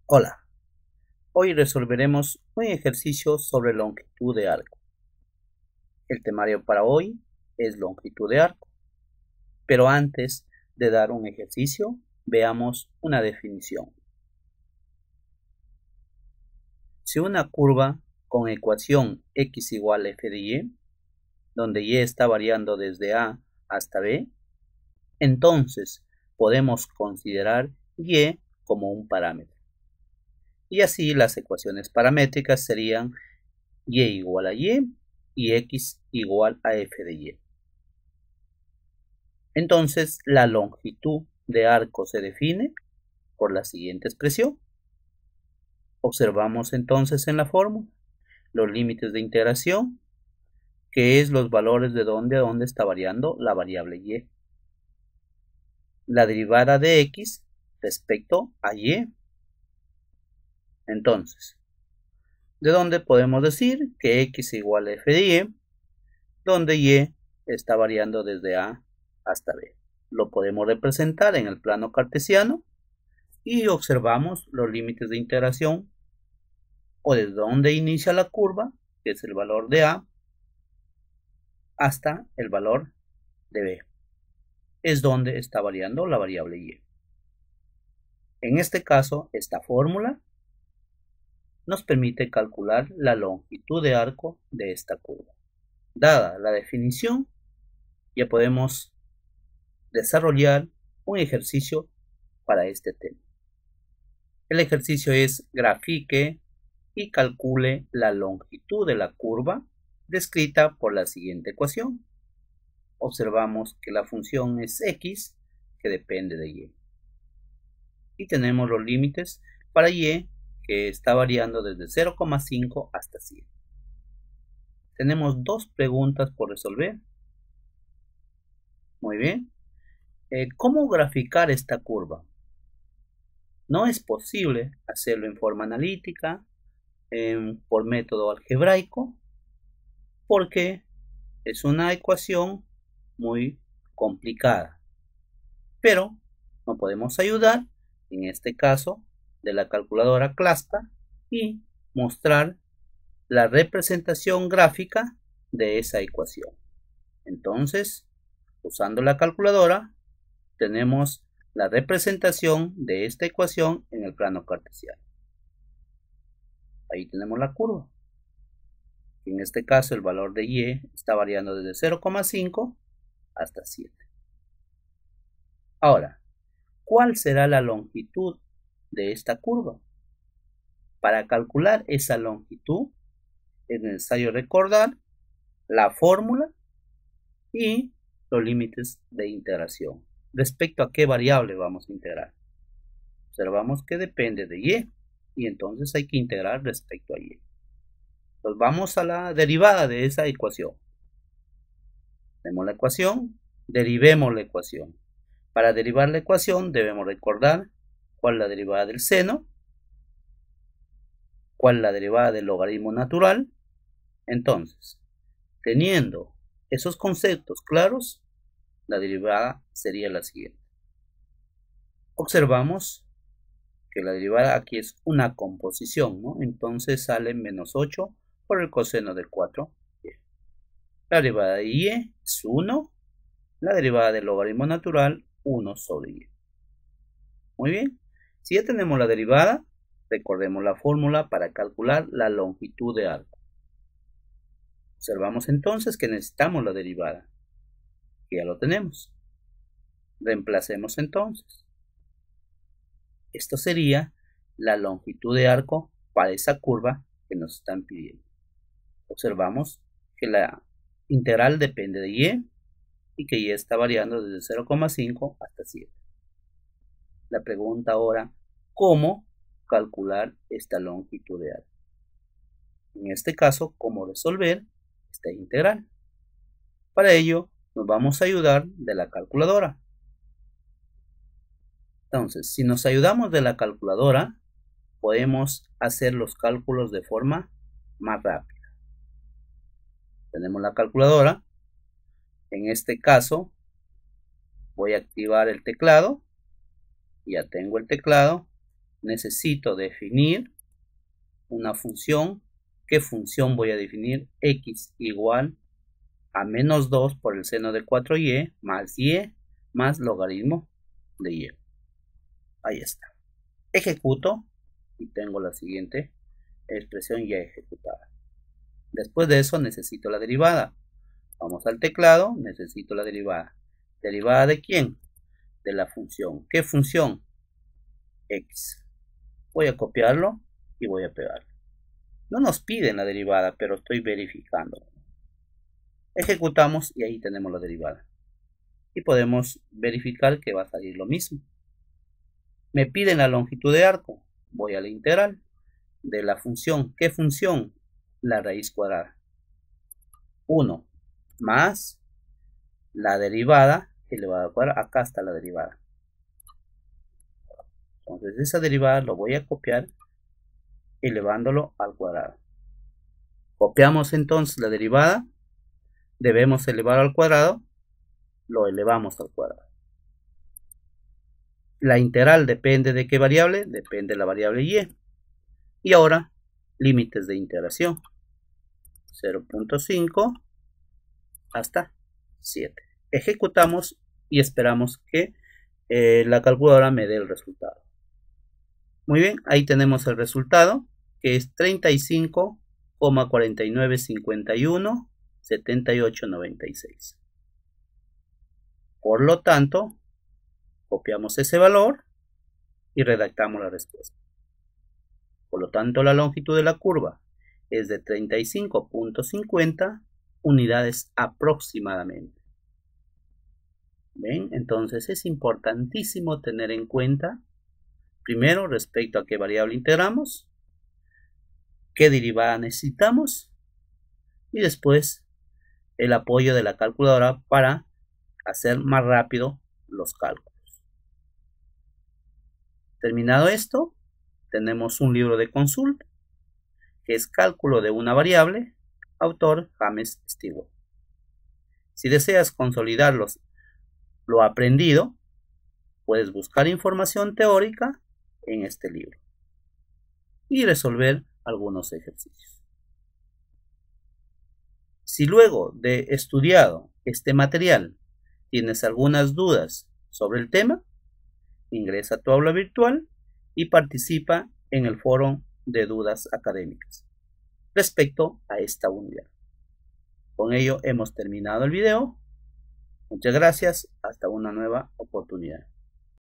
Hola, hoy resolveremos un ejercicio sobre longitud de arco. El temario para hoy es longitud de arco, pero antes de dar un ejercicio, veamos una definición. Si una curva con ecuación x igual a f de y, donde y está variando desde a hasta b, entonces podemos considerar y como un parámetro. Y así las ecuaciones paramétricas serían y igual a y x igual a f de y. Entonces la longitud de arco se define por la siguiente expresión. Observamos entonces en la fórmula los límites de integración, que es los valores de dónde a dónde está variando la variable y. La derivada de x respecto a y. Entonces, ¿de dónde podemos decir que x igual a f de y? Donde y está variando desde a hasta b. Lo podemos representar en el plano cartesiano y observamos los límites de integración o desde donde inicia la curva, que es el valor de a, hasta el valor de b. Es donde está variando la variable y. En este caso, esta fórmula nos permite calcular la longitud de arco de esta curva. Dada la definición, ya podemos desarrollar un ejercicio para este tema. El ejercicio es grafique y calcule la longitud de la curva descrita por la siguiente ecuación. Observamos que la función es x, que depende de y. Y tenemos los límites para y, que está variando desde 0,5 hasta 100. Tenemos dos preguntas por resolver. Muy bien. ¿Cómo graficar esta curva? No es posible hacerlo en forma analítica, por método algebraico, porque es una ecuación muy complicada. Pero nos podemos ayudar, en este caso, de la calculadora Clasta y mostrar la representación gráfica de esa ecuación. Entonces, usando la calculadora, tenemos la representación de esta ecuación en el plano cartesiano. Ahí tenemos la curva. En este caso, el valor de y está variando desde 0,5 hasta 7. Ahora, ¿cuál será la longitud de esta curva? Para calcular esa longitud es necesario recordar la fórmula y los límites de integración. ¿Respecto a qué variable vamos a integrar? Observamos que depende de y entonces hay que integrar respecto a y. Pues vamos a la derivada de esa ecuación. Tenemos la ecuación, derivemos la ecuación. Para derivar la ecuación debemos recordar cuál es la derivada del seno, cuál es la derivada del logaritmo natural. Entonces, teniendo esos conceptos claros, la derivada sería la siguiente. Observamos que la derivada aquí es una composición, ¿no? Entonces sale menos 8 por el coseno de 4. La derivada de y es 1. La derivada del logaritmo natural, 1 sobre y. Muy bien. Si ya tenemos la derivada, recordemos la fórmula para calcular la longitud de arco. Observamos entonces que necesitamos la derivada. Ya lo tenemos. Reemplacemos entonces. Esto sería la longitud de arco para esa curva que nos están pidiendo. Observamos que la integral depende de y que y está variando desde 0,5 hasta 7. La pregunta ahora, ¿cómo calcular esta longitud de arco? En este caso, ¿cómo resolver esta integral? Para ello, nos vamos a ayudar de la calculadora. Entonces, si nos ayudamos de la calculadora, podemos hacer los cálculos de forma más rápida. Tenemos la calculadora. En este caso, voy a activar el teclado. Ya tengo el teclado. necesito definir una función. ¿Qué función voy a definir? X igual a menos 2 por el seno de 4y más logaritmo de y. Ahí está. Ejecuto y tengo la siguiente expresión ya ejecutada. Después de eso necesito la derivada. Vamos al teclado, necesito la derivada. ¿Derivada de quién? De la función. ¿Qué función? X. Voy a copiarlo y voy a pegarlo. No nos piden la derivada, pero estoy verificando. Ejecutamos y ahí tenemos la derivada. Y podemos verificar que va a salir lo mismo. Me piden la longitud de arco. Voy a la integral de la función. ¿Qué función? La raíz cuadrada. 1 más la derivada elevada al cuadrado. Acá está la derivada. Entonces esa derivada lo voy a copiar elevándolo al cuadrado. Copiamos entonces la derivada. Debemos elevar al cuadrado. Lo elevamos al cuadrado. La integral depende de qué variable, depende de la variable y. Y ahora, límites de integración. 0.5 hasta 7. Ejecutamos y esperamos que la calculadora me dé el resultado. Muy bien, ahí tenemos el resultado, que es 35,4951 7896. Por lo tanto, copiamos ese valor y redactamos la respuesta. Por lo tanto, la longitud de la curva es de 35.50 unidades aproximadamente. ¿Ven? Entonces es importantísimo tener en cuenta, primero, respecto a qué variable integramos, qué derivada necesitamos y después el apoyo de la calculadora para hacer más rápido los cálculos. Terminado esto, tenemos un libro de consulta que es Cálculo de una variable, autor James Stewart. Si deseas consolidar lo aprendido, puedes buscar información teórica en este libro y resolver algunos ejercicios. Si luego de estudiado este material tienes algunas dudas sobre el tema, ingresa a tu aula virtual y participa en el foro de dudas académicas respecto a esta unidad. Con ello hemos terminado el video. Muchas gracias. Hasta una nueva oportunidad.